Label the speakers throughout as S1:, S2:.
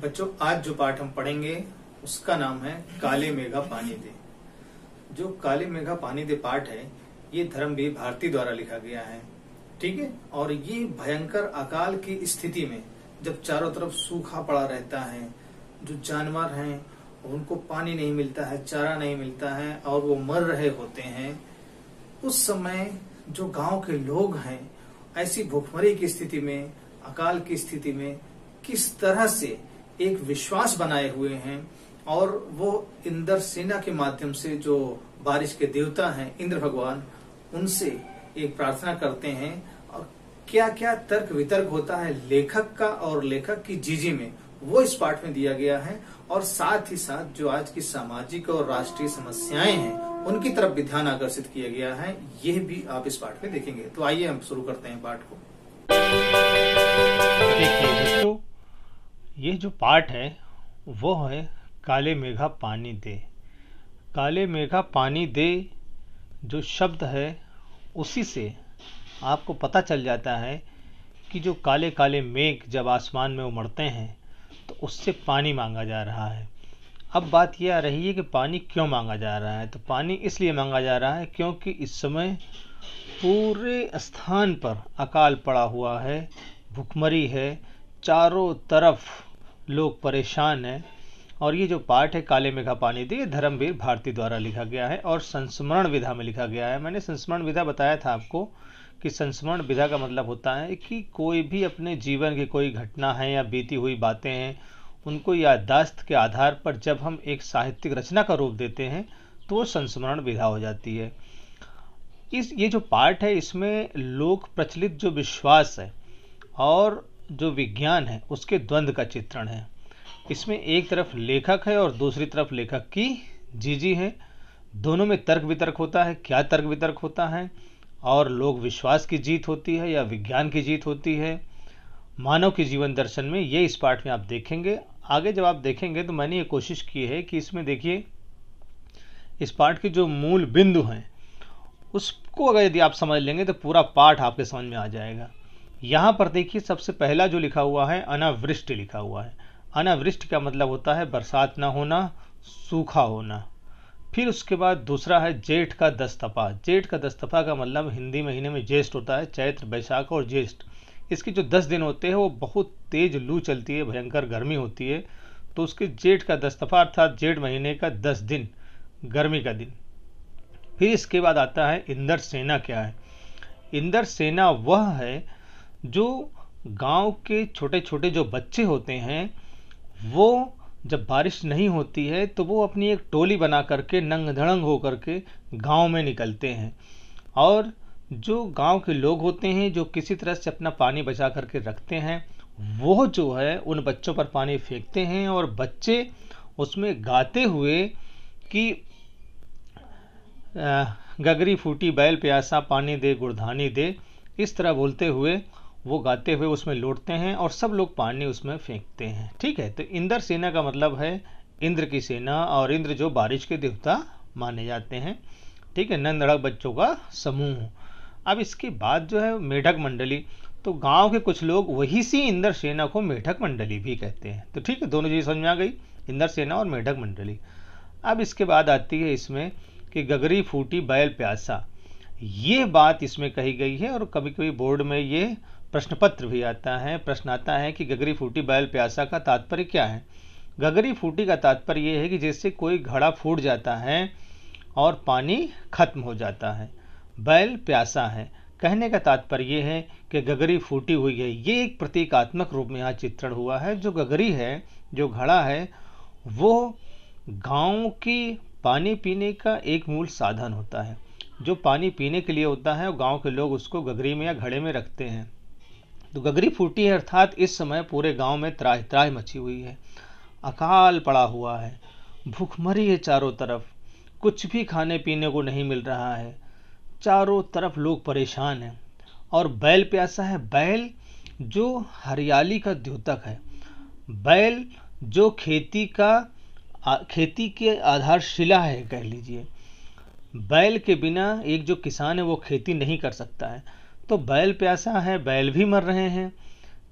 S1: बच्चों, आज जो पाठ हम पढ़ेंगे उसका नाम है काले मेघा पानी दे। जो काले मेघा पानी दे पाठ है ये धर्मवीर भारती द्वारा लिखा गया है। ठीक है। और ये भयंकर अकाल की स्थिति में जब चारों तरफ सूखा पड़ा रहता है, जो जानवर हैं उनको पानी नहीं मिलता है, चारा नहीं मिलता है और वो मर रहे होते हैं, उस समय जो गांव के लोग हैं ऐसी भूखमरी की स्थिति में, अकाल की स्थिति में किस तरह से एक विश्वास बनाए हुए हैं और वो इंद्र सेना के माध्यम से जो बारिश के देवता हैं इंद्र भगवान, उनसे एक प्रार्थना करते हैं। और क्या क्या तर्क वितर्क होता है लेखक का और लेखक की जीजी में, वो इस पाठ में दिया गया है। और साथ ही साथ जो आज की सामाजिक और राष्ट्रीय समस्याएं हैं उनकी तरफ भी ध्यान आकर्षित किया गया है, यह भी आप इस पाठ में देखेंगे। तो आइए हम शुरू करते हैं पाठ को।
S2: देखिए बच्चों, ये जो पाठ है वो है काले मेघा पानी दे। काले मेघा पानी दे जो शब्द है उसी से आपको पता चल जाता है कि जो काले काले मेघ जब आसमान में उमड़ते हैं तो उससे पानी मांगा जा रहा है। अब बात यह आ रही है कि पानी क्यों मांगा जा रहा है। तो पानी इसलिए मांगा जा रहा है क्योंकि इस समय पूरे स्थान पर अकाल पड़ा हुआ है, भूखमरी है, चारों तरफ लोग परेशान हैं। और ये जो पाठ है काले मेघा पानी दे, धर्मवीर भारती द्वारा लिखा गया है और संस्मरण विधा में लिखा गया है। मैंने संस्मरण विधा बताया था आपको कि संस्मरण विधा का मतलब होता है कि कोई भी अपने जीवन की कोई घटना है या बीती हुई बातें हैं, उनको याददाश्त के आधार पर जब हम एक साहित्यिक रचना का रूप देते हैं तो वो संस्मरण विधा हो जाती है। ये जो पाठ है इसमें लोक प्रचलित जो विश्वास है और जो विज्ञान है उसके द्वंद्व का चित्रण है। इसमें एक तरफ लेखक है और दूसरी तरफ लेखक की जीजी है। दोनों में तर्क वितर्क होता है। क्या तर्क वितर्क होता है और लोक विश्वास की जीत होती है या विज्ञान की जीत होती है मानव के जीवन दर्शन में, ये इस पाठ में आप देखेंगे। आगे जब आप देखेंगे तो मैंने ये कोशिश की है कि इसमें देखिए इस पाठ के जो मूल बिंदु हैं उसको अगर यदि आप समझ लेंगे तो पूरा पाठ आपके समझ में आ जाएगा। यहाँ पर देखिए सबसे पहला जो लिखा हुआ है अनावृष्टि लिखा हुआ है। अनावृष्टि का मतलब होता है बरसात ना होना, सूखा होना। फिर उसके बाद दूसरा है जेठ का दस्तपा। जेठ का दस्तपा का मतलब हिंदी महीने में ज्येष्ठ होता है, चैत्र, बैसाख और ज्येष्ठ। इसके जो 10 दिन होते हैं वो बहुत तेज लू चलती है, भयंकर गर्मी होती है, तो उसके जेठ का दस्तपा अर्थात जेठ महीने का 10 दिन गर्मी का दिन। फिर इसके बाद आता है इंद्र सेना। क्या है इंद्र सेना? वह है जो गांव के छोटे छोटे जो बच्चे होते हैं वो जब बारिश नहीं होती है तो वो अपनी एक टोली बना करके नंग धड़ंग होकर के गांव में निकलते हैं। और जो गांव के लोग होते हैं जो किसी तरह से अपना पानी बचा करके रखते हैं, वो जो है उन बच्चों पर पानी फेंकते हैं और बच्चे उसमें गाते हुए कि गगरी फूटी बैल प्यासा पानी दे गुड़धानी दे, इस तरह बोलते हुए वो गाते हुए उसमें लौटते हैं और सब लोग पानी उसमें फेंकते हैं। ठीक है। तो इंद्र सेना का मतलब है इंद्र की सेना और इंद्र जो बारिश के देवता माने जाते हैं। ठीक है। नंदड़क बच्चों का समूह। अब इसके बाद जो है मेढक मंडली, तो गांव के कुछ लोग वही सी इंद्र सेना को मेढक मंडली भी कहते हैं। तो ठीक है, दोनों चीज़ समझ में आ गई, इंद्र सेना और मेढक मंडली। अब इसके बाद आती है इसमें कि गगरी फूटी बैल प्यासा। ये बात इसमें कही गई है और कभी कभी बोर्ड में ये प्रश्न पत्र भी आता है। प्रश्न आता है कि गगरी फूटी बैल प्यासा का तात्पर्य क्या है। गगरी फूटी का तात्पर्य यह है कि जैसे कोई घड़ा फूट जाता है और पानी खत्म हो जाता है। बैल प्यासा है, कहने का तात्पर्य यह है कि गगरी फूटी हुई है। ये एक प्रतीकात्मक रूप में यहाँ चित्रण हुआ है। जो गगरी है, जो घड़ा है, वो गांव की पानी पीने का एक मूल साधन होता है। जो पानी पीने के लिए होता है गांव के लोग उसको गगरी में या घड़े में रखते हैं। तो गगरी फूटी है अर्थात इस समय पूरे गांव में त्राहि त्राहि मची हुई है, अकाल पड़ा हुआ है, भूखमरी है चारों तरफ, कुछ भी खाने पीने को नहीं मिल रहा है, चारों तरफ लोग परेशान हैं। और बैल प्यासा है। बैल जो हरियाली का द्योतक है, बैल जो खेती के आधारशिला है कह लीजिए। बैल के बिना एक जो किसान है वो खेती नहीं कर सकता है। तो बैल प्यासा है, बैल भी मर रहे हैं,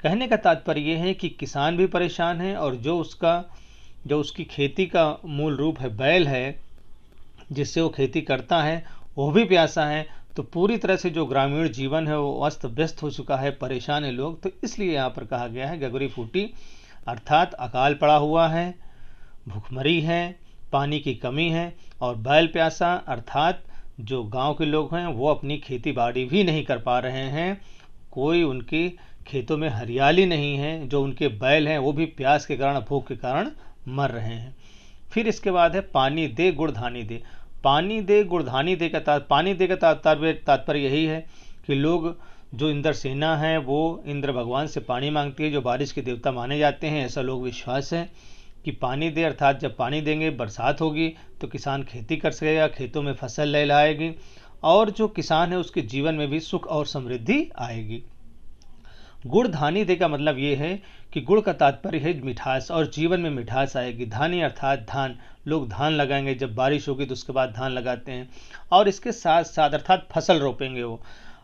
S2: कहने का तात्पर्य यह है कि किसान भी परेशान है और जो उसकी खेती का मूल रूप है, बैल है, जिससे वो खेती करता है, वो भी प्यासा है। तो पूरी तरह से जो ग्रामीण जीवन है वो अस्त व्यस्त हो चुका है, परेशान है लोग। तो इसलिए यहाँ पर कहा गया है गगरी फूटी, अर्थात अकाल पड़ा हुआ है, भूखमरी है, पानी की कमी है, और बैल प्यासा अर्थात जो गांव के लोग हैं वो अपनी खेती बाड़ी भी नहीं कर पा रहे हैं। कोई उनके खेतों में हरियाली नहीं है, जो उनके बैल हैं वो भी प्यास के कारण, भूख के कारण मर रहे हैं। फिर इसके बाद है पानी दे गुड़ धानी दे। पानी दे गुड़ धानी दे का तात्पर्य यही है कि लोग, जो इंद्र सेना है वो इंद्र भगवान से पानी मांगती है, जो बारिश के देवता माने जाते हैं। ऐसा लोग विश्वास है कि पानी दे अर्थात जब पानी देंगे, बरसात होगी तो किसान खेती कर सकेगा, खेतों में फसल लहलाएगी, और जो किसान है उसके जीवन में भी सुख और समृद्धि आएगी। गुड़ धानी दे का मतलब ये है कि गुड़ का तात्पर्य है मिठास, और जीवन में मिठास आएगी। धानी अर्थात धान, लोग धान लगाएंगे, जब बारिश होगी तो उसके बाद धान लगाते हैं, और इसके साथ साथ अर्थात फसल रोपेंगे वो,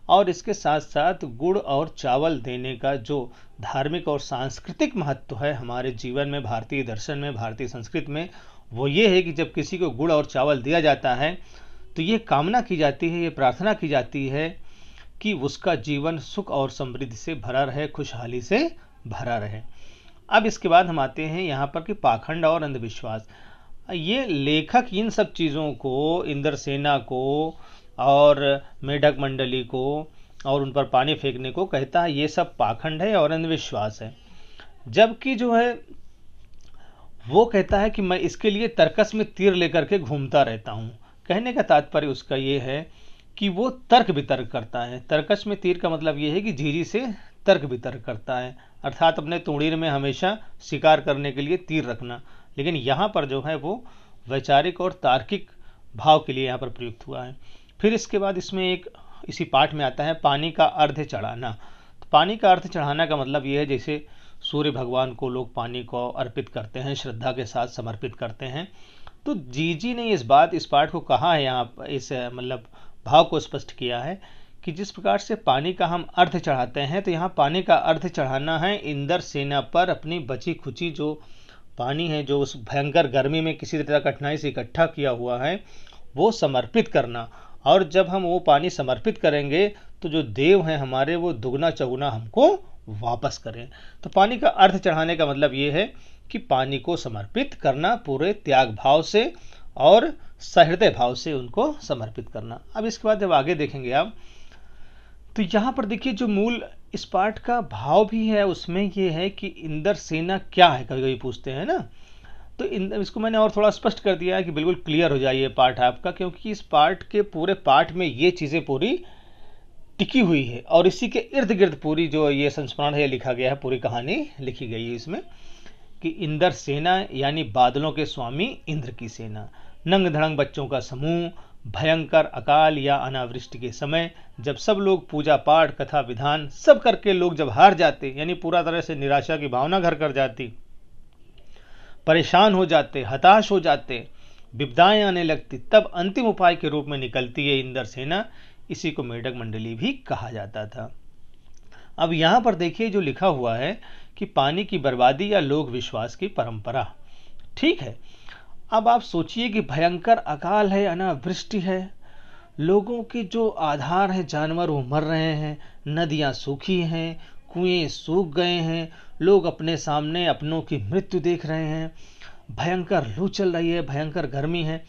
S2: और इसके साथ साथ गुड़ और चावल देने का जो धार्मिक और सांस्कृतिक महत्व है हमारे जीवन में, भारतीय दर्शन में, भारतीय संस्कृति में, वो ये है कि जब किसी को गुड़ और चावल दिया जाता है तो ये कामना की जाती है, ये प्रार्थना की जाती है कि उसका जीवन सुख और समृद्धि से भरा रहे, खुशहाली से भरा रहे। अब इसके बाद हम आते हैं यहाँ पर कि पाखंड और अंधविश्वास। ये लेखक इन सब चीज़ों को, इंद्र सेना को और मेढक मंडली को और उन पर पानी फेंकने को कहता है ये सब पाखंड है और अंधविश्वास है, जबकि जो है वो कहता है कि मैं इसके लिए तर्कस में तीर लेकर के घूमता रहता हूँ। कहने का तात्पर्य उसका ये है कि वो तर्क वितर्क करता है। तर्कस में तीर का मतलब ये है कि झीझी से तर्क वितर्क करता है, अर्थात अपने तूणीर में हमेशा शिकार करने के लिए तीर रखना। लेकिन यहाँ पर जो है वो वैचारिक और तार्किक भाव के लिए यहाँ पर प्रयुक्त हुआ है। फिर इसके बाद इसमें एक इसी पाठ में आता है पानी का अर्घ्य चढ़ाना। तो पानी का अर्घ्य चढ़ाना का मतलब ये है जैसे सूर्य भगवान को लोग पानी को अर्पित करते हैं, श्रद्धा के साथ समर्पित करते हैं। तो जीजी ने इस पाठ को कहा है, यहाँ इस मतलब भाव को स्पष्ट किया है कि जिस प्रकार से पानी का हम अर्घ्य चढ़ाते हैं, तो यहाँ पानी का अर्घ्य चढ़ाना है इंद्र सेना पर अपनी बची खुची जो पानी है, जो उस भयंकर गर्मी में किसी तरह कठिनाई से इकट्ठा किया हुआ है, वो समर्पित करना। और जब हम वो पानी समर्पित करेंगे तो जो देव हैं हमारे वो दुगना चौगुना हमको वापस करें। तो पानी का अर्घ्य चढ़ाने का मतलब ये है कि पानी को समर्पित करना, पूरे त्याग भाव से और सहृदय भाव से उनको समर्पित करना। अब इसके बाद जब आगे देखेंगे आप, तो यहाँ पर देखिए जो मूल इस पाठ का भाव भी है उसमें ये है कि इंद्र सेना क्या है, कभी कभी पूछते हैं ना। तो इसको मैंने और थोड़ा स्पष्ट कर दिया है कि बिल्कुल क्लियर हो जाए ये पाठ आपका, क्योंकि इस पाठ के पूरे पाठ में ये चीज़ें पूरी टिकी हुई है और इसी के इर्द गिर्द पूरी जो ये संस्मरण है लिखा गया है, पूरी कहानी लिखी गई है इसमें कि इंद्र सेना यानी बादलों के स्वामी इंद्र की सेना, नंग धड़ंग बच्चों का समूह, भयंकर अकाल या अनावृष्टि के समय जब सब लोग पूजा पाठ कथा विधान सब करके लोग जब हार जाते, यानी पूरा तरह से निराशा की भावना घर कर जाती, परेशान हो जाते, हताश हो जाते, विपदाएं आने लगती, तब अंतिम उपाय के रूप में निकलती है इंद्र सेना। इसी को मेढक मंडली भी कहा जाता था। अब यहां पर देखिए जो लिखा हुआ है कि पानी की बर्बादी या लोक विश्वास की परंपरा, ठीक है। अब आप सोचिए कि भयंकर अकाल है, अनावृष्टि है, लोगों के जो आधार है जानवर वो मर रहे हैं, नदियां सूखी हैं, कुएं सूख गए हैं, लोग अपने सामने अपनों की मृत्यु देख रहे हैं, भयंकर लू चल रही है, भयंकर गर्मी है।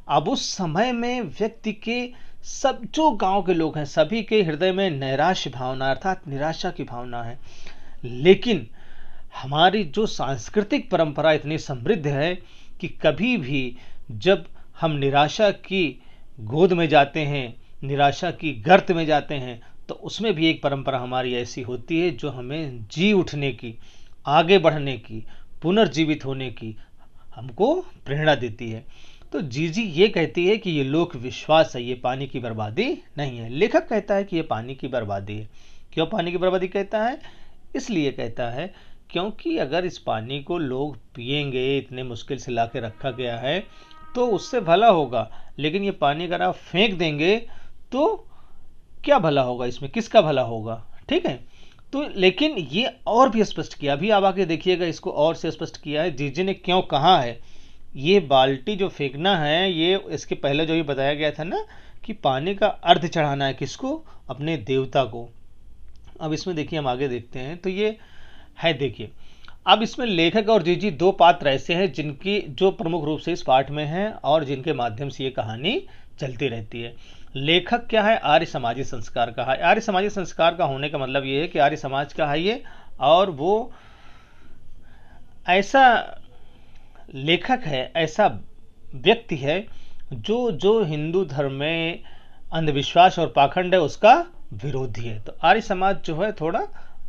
S2: अब उस समय में व्यक्ति के सब जो गांव के लोग हैं सभी के हृदय में नैराश्य भावना अर्थात निराशा की भावना है। लेकिन हमारी जो सांस्कृतिक परंपरा इतनी समृद्ध है कि कभी भी जब हम निराशा की गोद में जाते हैं, निराशा की गर्त में जाते हैं, तो उसमें भी एक परंपरा हमारी ऐसी होती है जो हमें जी उठने की, आगे बढ़ने की, पुनर्जीवित होने की हमको प्रेरणा देती है। तो जीजी ये कहती है कि ये लोक विश्वास है, ये पानी की बर्बादी नहीं है। लेखक कहता है कि ये पानी की बर्बादी है। क्यों पानी की बर्बादी कहता है? इसलिए कहता है क्योंकि अगर इस पानी को लोग पिएंगे, इतने मुश्किल से ला के रखा गया है, तो उससे भला होगा। लेकिन ये पानी अगर आप फेंक देंगे तो क्या भला होगा, इसमें किसका भला होगा? ठीक है। तो लेकिन ये और भी स्पष्ट किया, अभी आप आगे देखिएगा, इसको और से स्पष्ट किया है जीजी ने क्यों कहा है। ये बाल्टी जो फेंकना है, ये इसके पहले जो ही बताया गया था ना कि पानी का अर्घ चढ़ाना है, किसको, अपने देवता को। अब इसमें देखिए हम आगे देखते हैं तो ये है, देखिए अब इसमें लेखक और जीजी दो पात्र ऐसे हैं जिनकी जो प्रमुख रूप से इस पाठ में हैं और जिनके माध्यम से ये कहानी चलती रहती है। लेखक क्या है, आर्य समाजी संस्कार का है। आर्य समाजी संस्कार का होने का मतलब ये है कि आर्य समाज का है ये, और वो ऐसा लेखक है, ऐसा व्यक्ति है जो हिंदू धर्म में अंधविश्वास और पाखंड है उसका विरोधी है। तो आर्य समाज जो है थोड़ा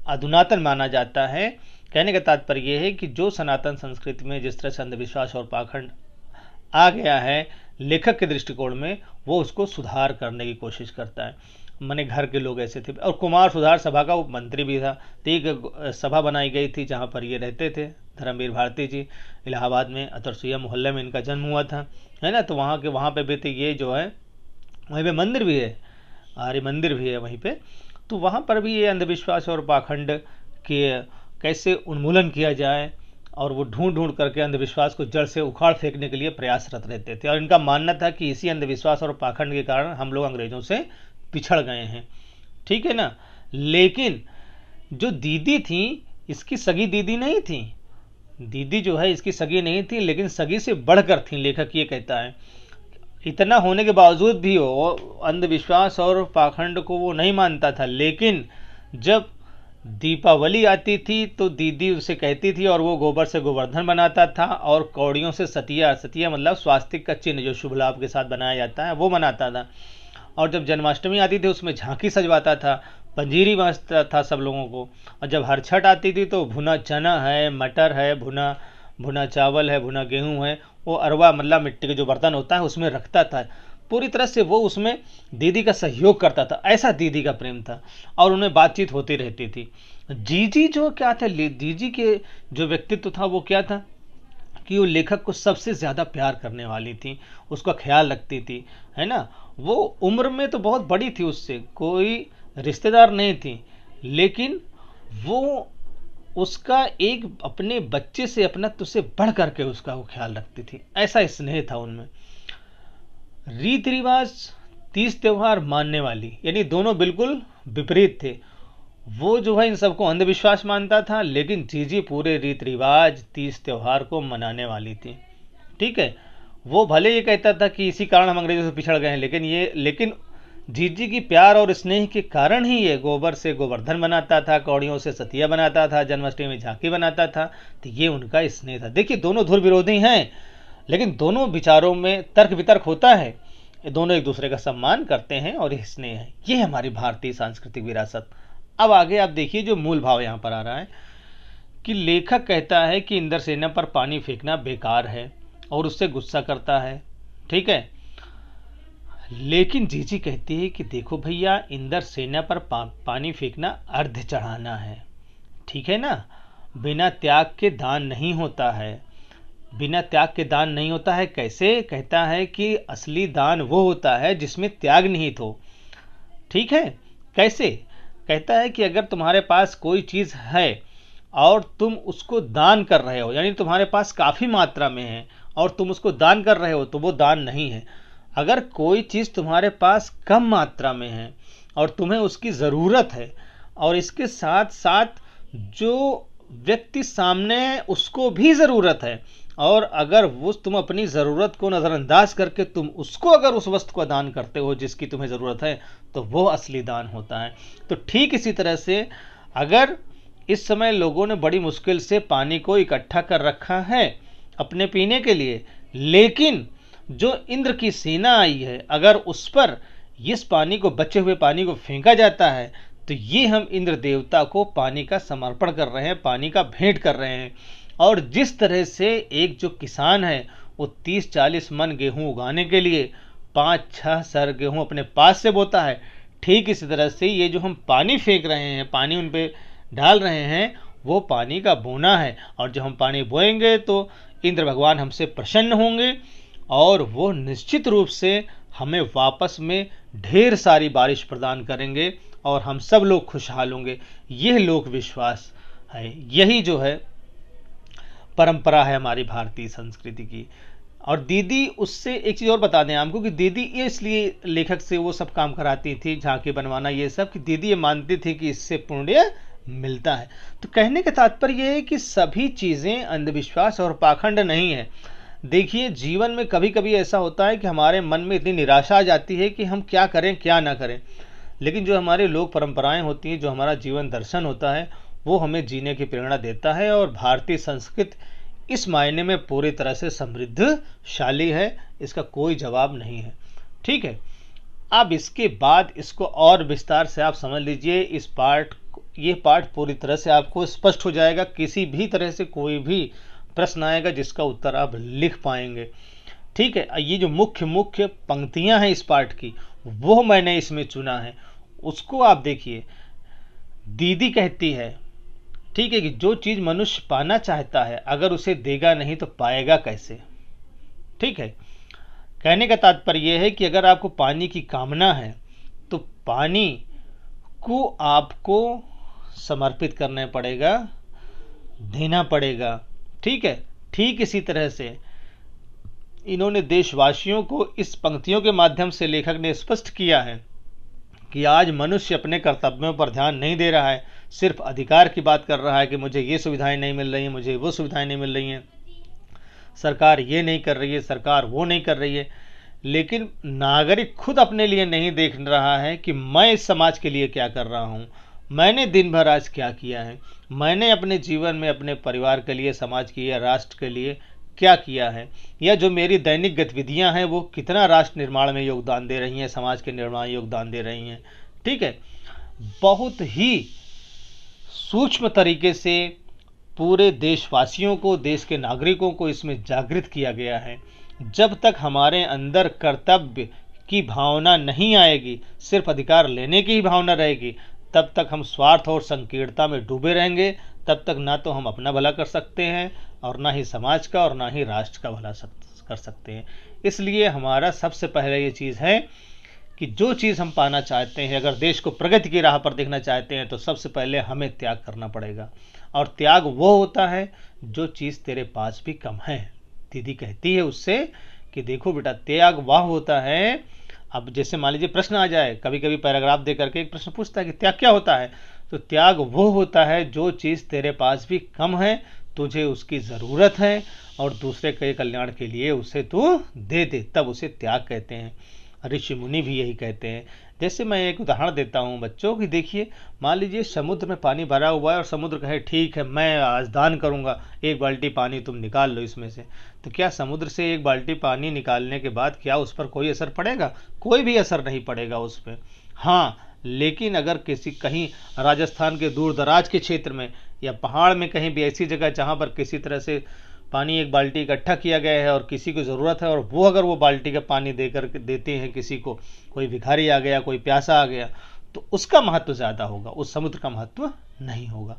S2: अधुनातन माना जाता है। कहने का तात्पर्य यह है कि जो सनातन संस्कृति में जिस तरह से अंधविश्वास और पाखंड आ गया है, लेखक के दृष्टिकोण में वो उसको सुधार करने की कोशिश करता है। मैंने घर के लोग ऐसे थे, और कुमार सुधार सभा का वो मंत्री भी था। तो एक सभा बनाई गई थी जहाँ पर ये रहते थे, धर्मवीर भारती जी, इलाहाबाद में अतरसुइया मोहल्ले में इनका जन्म हुआ था, है ना। तो वहाँ पे भी थे, ये जो है वहीं पे मंदिर भी है, आर्य मंदिर भी है वहीं पे। तो वहाँ पर भी ये अंधविश्वास और पाखंड के कैसे उन्मूलन किया जाए, और वो ढूंढ ढूंढ करके अंधविश्वास को जड़ से उखाड़ फेंकने के लिए प्रयासरत रहते थे। और इनका मानना था कि इसी अंधविश्वास और पाखंड के कारण हम लोग अंग्रेजों से पिछड़ गए हैं, ठीक है ना। लेकिन जो दीदी थी, इसकी सगी दीदी नहीं थी, दीदी जो है इसकी सगी नहीं थी, लेकिन सगी से बढ़कर थी, लेखक ये कहता है। इतना होने के बावजूद भी वो अंधविश्वास और पाखंड को वो नहीं मानता था। लेकिन जब दीपावली आती थी तो दीदी उसे कहती थी, और वो गोबर से गोवर्धन बनाता था, और कौड़ियों से सतिया, सतिया मतलब स्वास्तिक का चिन्ह जो शुभ लाभ के साथ बनाया जाता है, वो बनाता था। और जब जन्माष्टमी आती थी उसमें झांकी सजवाता था, पंजीरी बांधता था सब लोगों को। और जब हर छठ आती थी तो भुना चना है, मटर है, भुना चावल है, भुना गेहूं है, वो अरवा मतलब मिट्टी के जो बर्तन होता है उसमें रखता था। पूरी तरह से वो उसमें दीदी का सहयोग करता था, ऐसा दीदी का प्रेम था, और उन्हें बातचीत होती रहती थी। जीजी जो क्या था, जीजी के जो व्यक्तित्व था वो क्या था कि वो लेखक को सबसे ज़्यादा प्यार करने वाली थी, उसका ख्याल रखती थी, है ना। वो उम्र में तो बहुत बड़ी थी, उससे कोई रिश्तेदार नहीं थी, लेकिन वो उसका एक अपने बच्चे से अपनत्व से बढ़ करके उसका वो ख्याल रखती थी, ऐसा स्नेह था उनमें। रीति रिवाज, तीज त्योहार मानने वाली, यानी दोनों बिल्कुल विपरीत थे। वो जो है इन सबको अंधविश्वास मानता था, लेकिन जीजी पूरे रीति रिवाज, तीज त्योहार को मनाने वाली थी, ठीक है। वो भले ये कहता था कि इसी कारण हम अंग्रेजों से पिछड़ गए हैं, लेकिन जीजी की प्यार और स्नेह के कारण ही ये गोबर से गोवर्धन बनाता था, कौड़ियों से सतिया बनाता था, जन्माष्टमी में झांकी बनाता था। तो ये उनका स्नेह था। देखिए दोनों धुर विरोधी हैं, लेकिन दोनों विचारों में तर्क वितर्क होता है, ये दोनों एक दूसरे का सम्मान करते हैं, और ये स्नेह है। ये हमारी भारतीय सांस्कृतिक विरासत। अब आगे आप देखिए जो मूल भाव यहाँ पर आ रहा है कि लेखक कहता है कि इंद्रसेना पर पानी फेंकना बेकार है, और उससे गुस्सा करता है, ठीक है। लेकिन जीजी कहती है कि देखो भैया, इंद्रसेना पर पानी फेंकना अर्घ चढ़ाना है, ठीक है ना। बिना त्याग के दान नहीं होता है, बिना त्याग के दान नहीं होता है। कैसे? कहता है कि असली दान वो होता है जिसमें त्याग निहित हो, ठीक है। कैसे? कहता है कि अगर तुम्हारे पास कोई चीज़ है और तुम उसको दान कर रहे हो, यानी तुम्हारे पास काफ़ी मात्रा में है और तुम उसको दान कर रहे हो, तो वो दान नहीं है। अगर कोई चीज़ तुम्हारे पास कम मात्रा में है और तुम्हें उसकी ज़रूरत है, और इसके साथ साथ जो व्यक्ति सामने है उसको भी ज़रूरत है, और अगर वो तुम अपनी ज़रूरत को नज़रअंदाज करके तुम उसको अगर उस वस्तु का दान करते हो जिसकी तुम्हें ज़रूरत है, तो वो असली दान होता है। तो ठीक इसी तरह से अगर इस समय लोगों ने बड़ी मुश्किल से पानी को इकट्ठा कर रखा है अपने पीने के लिए, लेकिन जो इंद्र की सेना आई है, अगर उस पर इस पानी को, बचे हुए पानी को फेंका जाता है, तो ये हम इंद्र देवता को पानी का समर्पण कर रहे हैं, पानी का भेंट कर रहे हैं। और जिस तरह से एक जो किसान है वो 30-40 मन गेहूं उगाने के लिए 5-6 सर गेहूं अपने पास से बोता है, ठीक इसी तरह से ये जो हम पानी फेंक रहे हैं, पानी उन पे डाल रहे हैं, वो पानी का बोना है। और जब हम पानी बोएंगे तो इंद्र भगवान हमसे प्रसन्न होंगे, और वो निश्चित रूप से हमें वापस में ढेर सारी बारिश प्रदान करेंगे, और हम सब लोग खुशहाल होंगे। यह लोक विश्वास है, यही जो है परंपरा है हमारी भारतीय संस्कृति की। और दीदी उससे एक चीज़ और बता दें आपको कि दीदी ये इसलिए लेखक से वो सब काम कराती थी, झांकी बनवाना ये सब, कि दीदी ये मानती थी कि इससे पुण्य मिलता है। तो कहने का तात्पर्य ये है कि सभी चीज़ें अंधविश्वास और पाखंड नहीं है। देखिए जीवन में कभी कभी ऐसा होता है कि हमारे मन में इतनी निराशा आ जाती है कि हम क्या करें क्या ना करें, लेकिन जो हमारे लोक परंपराएं होती हैं, जो हमारा जीवन दर्शन होता है, वो हमें जीने की प्रेरणा देता है। और भारतीय संस्कृति इस मायने में पूरी तरह से समृद्धशाली है, इसका कोई जवाब नहीं है। ठीक है, अब इसके बाद इसको और विस्तार से आप समझ लीजिए। ये पाठ पूरी तरह से आपको स्पष्ट हो जाएगा। किसी भी तरह से कोई भी प्रश्न आएगा जिसका उत्तर आप लिख पाएंगे। ठीक है, ये जो मुख्य पंक्तियां हैं इस पाठ की, वो मैंने इसमें चुना है, उसको आप देखिए। दीदी कहती है, ठीक है, कि जो चीज मनुष्य पाना चाहता है अगर उसे देगा नहीं तो पाएगा कैसे। ठीक है, कहने का तात्पर्य यह है कि अगर आपको पानी की कामना है तो पानी को आपको समर्पित करना पड़ेगा, देना पड़ेगा। ठीक है, ठीक इसी तरह से इन्होंने देशवासियों को इस पंक्तियों के माध्यम से लेखक ने स्पष्ट किया है कि आज मनुष्य अपने कर्तव्यों पर ध्यान नहीं दे रहा है, सिर्फ अधिकार की बात कर रहा है कि मुझे ये सुविधाएं नहीं मिल रही हैं, मुझे वो सुविधाएं नहीं मिल रही हैं, सरकार ये नहीं कर रही है, सरकार वो नहीं कर रही है। लेकिन नागरिक खुद अपने लिए नहीं देख रहा है कि मैं इस समाज के लिए क्या कर रहा हूँ, मैंने दिन भर आज क्या किया है, मैंने अपने जीवन में अपने परिवार के लिए, समाज के लिए, राष्ट्र के लिए क्या किया है, या जो मेरी दैनिक गतिविधियां हैं वो कितना राष्ट्र निर्माण में योगदान दे रही हैं, समाज के निर्माण में योगदान दे रही हैं। ठीक है, बहुत ही सूक्ष्म तरीके से पूरे देशवासियों को, देश के नागरिकों को इसमें जागृत किया गया है। जब तक हमारे अंदर कर्तव्य की भावना नहीं आएगी, सिर्फ अधिकार लेने की ही भावना रहेगी, तब तक हम स्वार्थ और संकीर्णता में डूबे रहेंगे। तब तक ना तो हम अपना भला कर सकते हैं और ना ही समाज का और ना ही राष्ट्र का भला कर सकते हैं। इसलिए हमारा सबसे पहले ये चीज़ है कि जो चीज़ हम पाना चाहते हैं, अगर देश को प्रगति की राह पर देखना चाहते हैं, तो सबसे पहले हमें त्याग करना पड़ेगा। और त्याग वो होता है जो चीज़ तेरे पास भी कम है। दीदी कहती है उससे कि देखो बेटा, त्याग वह होता है। अब जैसे मान लीजिए प्रश्न आ जाए, कभी कभी पैराग्राफ दे करके एक प्रश्न पूछता है कि त्याग क्या होता है, तो त्याग वो होता है जो चीज़ तेरे पास भी कम है, तुझे उसकी ज़रूरत है और दूसरे के कल्याण के लिए उसे तू दे दे, तब उसे त्याग कहते हैं। ऋषि मुनि भी यही कहते हैं। जैसे मैं एक उदाहरण देता हूँ बच्चों की, देखिए मान लीजिए समुद्र में पानी भरा हुआ है और समुद्र कहे ठीक है मैं आज दान करूँगा, 1 बाल्टी पानी तुम निकाल लो इसमें से। तो क्या समुद्र से 1 बाल्टी पानी निकालने के बाद क्या उस पर कोई असर पड़ेगा? कोई भी असर नहीं पड़ेगा उस पर। हाँ, लेकिन अगर कहीं राजस्थान के दूर दराज के क्षेत्र में या पहाड़ में कहीं भी ऐसी जगह जहाँ पर किसी तरह से पानी 1 बाल्टी इकट्ठा किया गया है और किसी को ज़रूरत है, और वो अगर वो बाल्टी का पानी देते हैं किसी को, कोई भिखारी आ गया, कोई प्यासा आ गया, तो उसका महत्व ज़्यादा होगा, उस समुद्र का महत्व नहीं होगा।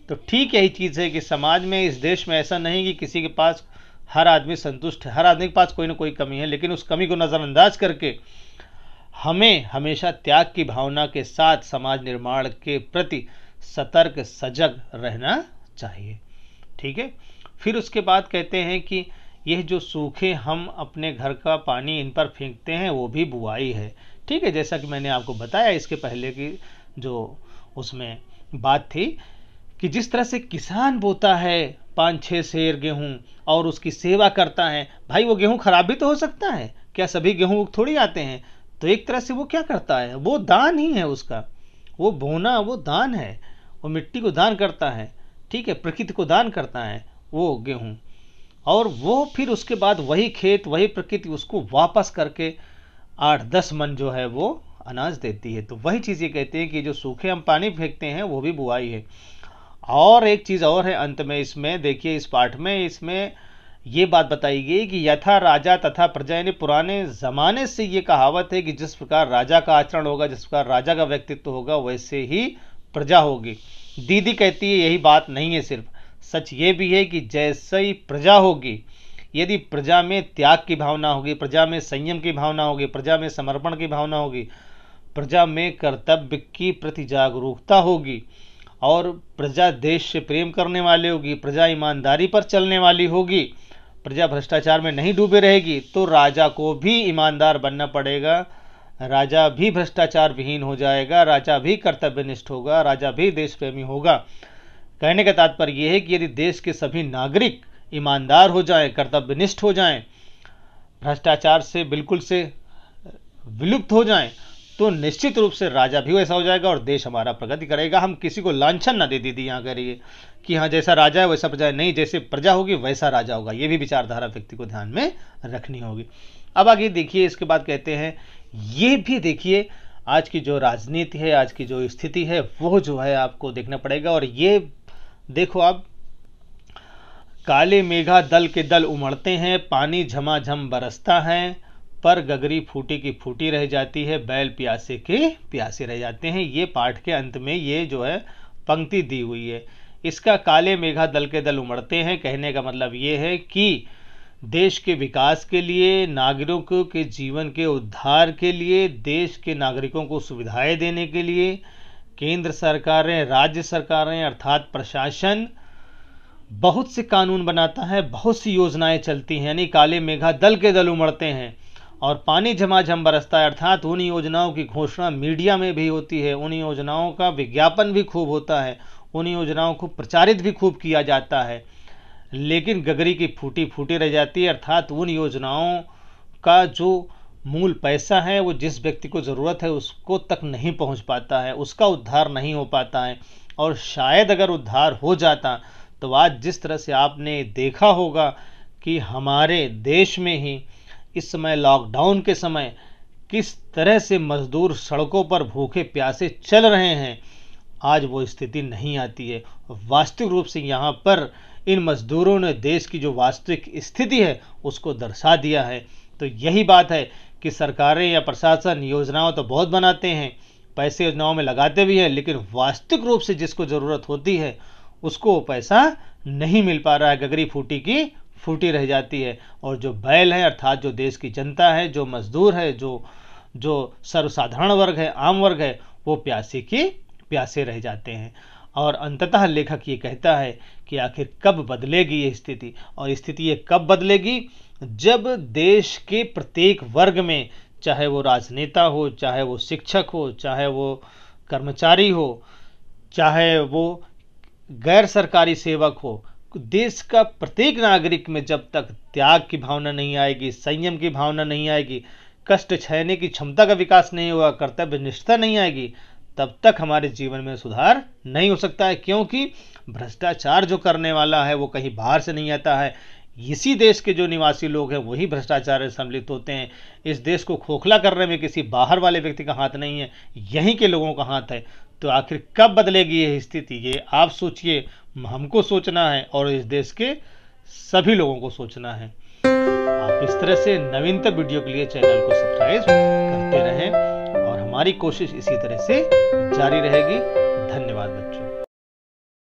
S2: तो ठीक यही चीज़ है कि समाज में, इस देश में ऐसा नहीं कि किसी के पास हर आदमी संतुष्ट है, हर आदमी के पास कोई ना कोई कमी है, लेकिन उस कमी को नज़रअंदाज करके हमें हमेशा त्याग की भावना के साथ समाज निर्माण के प्रति सतर्क सजग रहना चाहिए। ठीक है, फिर उसके बाद कहते हैं कि यह जो सूखे हम अपने घर का पानी इन पर फेंकते हैं वो भी बुआई है। ठीक है, जैसा कि मैंने आपको बताया इसके पहले की जो उसमें बात थी कि जिस तरह से किसान बोता है 5-6 सेर गेहूं और उसकी सेवा करता है, भाई वो गेहूं खराब भी तो हो सकता है, क्या सभी गेहूं थोड़ी आते हैं? तो एक तरह से वो क्या करता है, वो दान ही है उसका, वो बोना वो दान है, वो मिट्टी को दान करता है। ठीक है, प्रकृति को दान करता है वो गेहूं, और वो फिर उसके बाद वही खेत, वही प्रकृति उसको वापस करके 8-10 मन जो है वो अनाज देती है। तो वही चीज़ ये कहते हैं कि जो सूखे हम पानी फेंकते हैं वो भी बुआई है। और एक चीज़ और है अंत में, इसमें देखिए इस पाठ में इसमें ये बात बताई गई कि यथा राजा तथा प्रजा, यानी पुराने ज़माने से ये कहावत है कि जिस प्रकार राजा का आचरण होगा, जिस प्रकार राजा का व्यक्तित्व होगा, वैसे ही प्रजा होगी। दीदी कहती है यही बात नहीं है, सिर्फ सच ये भी है कि जैसे ही प्रजा होगी, यदि प्रजा में त्याग की भावना होगी, प्रजा में संयम की भावना होगी, प्रजा में समर्पण की भावना होगी, प्रजा में कर्तव्य की प्रति जागरूकता होगी और प्रजा देश से प्रेम करने वाली होगी, प्रजा ईमानदारी पर चलने वाली होगी, प्रजा भ्रष्टाचार में नहीं डूबे रहेगी, तो राजा को भी ईमानदार बनना पड़ेगा, राजा भी भ्रष्टाचार विहीन हो जाएगा, राजा भी कर्तव्यनिष्ठ होगा, राजा भी देश प्रेमी होगा। कहने का तात्पर्य यह है कि यदि देश के सभी नागरिक ईमानदार हो जाएं, कर्तव्यनिष्ठ हो जाएं, भ्रष्टाचार से बिल्कुल से विलुप्त हो जाएं, तो निश्चित रूप से राजा भी वैसा हो जाएगा और देश हमारा प्रगति करेगा। हम किसी को लांछन ना दे दीदी यहाँ करिए कि हाँ जैसा राजा है वैसा प्रजा है, नहीं, जैसे प्रजा होगी वैसा राजा होगा। ये भी विचारधारा व्यक्ति को ध्यान में रखनी होगी। अब आगे देखिए, इसके बाद कहते हैं ये भी देखिए आज की जो राजनीति है, आज की जो स्थिति है, वो जो है आपको देखना पड़ेगा। और ये देखो आप, काले मेघा दल के दल उमड़ते हैं, पानी झमाझम बरसता है, पर गगरी फूटी की फूटी रह जाती है, बैल प्यासे के प्यासे रह जाते हैं। ये पाठ के अंत में ये जो है पंक्ति दी हुई है। इसका काले मेघा दल के दल उमड़ते हैं कहने का मतलब ये है कि देश के विकास के लिए, नागरिकों के जीवन के उद्धार के लिए, देश के नागरिकों को सुविधाएं देने के लिए केंद्र सरकारें, राज्य सरकारें अर्थात प्रशासन बहुत से कानून बनाता है, बहुत सी योजनाएं चलती हैं। यानी काले मेघा दल के दल उमड़ते हैं और पानी झमाझम बरसता है, अर्थात उन योजनाओं की घोषणा मीडिया में भी होती है, उन योजनाओं का विज्ञापन भी खूब होता है, उन योजनाओं को प्रचारित भी खूब किया जाता है, लेकिन गगरी की फूटी फूटी रह जाती है, अर्थात उन योजनाओं का जो मूल पैसा है वो जिस व्यक्ति को ज़रूरत है उसको तक नहीं पहुंच पाता है, उसका उद्धार नहीं हो पाता है। और शायद अगर उद्धार हो जाता तो आज जिस तरह से आपने देखा होगा कि हमारे देश में ही इस समय लॉकडाउन के समय किस तरह से मजदूर सड़कों पर भूखे प्यासे चल रहे हैं, आज वो स्थिति नहीं आती है। वास्तविक रूप से यहाँ पर इन मजदूरों ने देश की जो वास्तविक स्थिति है उसको दर्शा दिया है। तो यही बात है कि सरकारें या प्रशासन योजनाओं तो बहुत बनाते हैं, पैसे योजनाओं में लगाते भी हैं, लेकिन वास्तविक रूप से जिसको ज़रूरत होती है उसको पैसा नहीं मिल पा रहा है, गगरी फूटी की फूटी रह जाती है। और जो बैल है अर्थात जो देश की जनता है, जो मजदूर है, जो सर्वसाधारण वर्ग है, आम वर्ग है, वो प्यासे की प्यासे रह जाते हैं। और अंततः लेखक ये कहता है कि आखिर कब बदलेगी ये स्थिति, और स्थिति ये कब बदलेगी, जब देश के प्रत्येक वर्ग में, चाहे वो राजनेता हो, चाहे वो शिक्षक हो, चाहे वो कर्मचारी हो, चाहे वो गैर सरकारी सेवक हो, देश का प्रत्येक नागरिक में जब तक त्याग की भावना नहीं आएगी, संयम की भावना नहीं आएगी, कष्ट सहने की क्षमता का विकास नहीं होगा, कर्तव्य निष्ठा नहीं आएगी, तब तक हमारे जीवन में सुधार नहीं हो सकता है। क्योंकि भ्रष्टाचार जो करने वाला है वो कहीं बाहर से नहीं आता है, इसी देश के जो निवासी लोग हैं वही भ्रष्टाचार में सम्मिलित होते हैं। इस देश को खोखला करने में किसी बाहर वाले व्यक्ति का हाथ नहीं है, यहीं के लोगों का हाथ है। तो आखिर कब बदलेगी ये स्थिति, ये आप सोचिए, हमको सोचना है और इस देश के सभी लोगों को सोचना है। आप इस तरह से नवीनतम वीडियो के लिए चैनल को सब्सक्राइब करते रहें और हमारी कोशिश इसी तरह से जारी रहेगी। धन्यवाद बच्चों।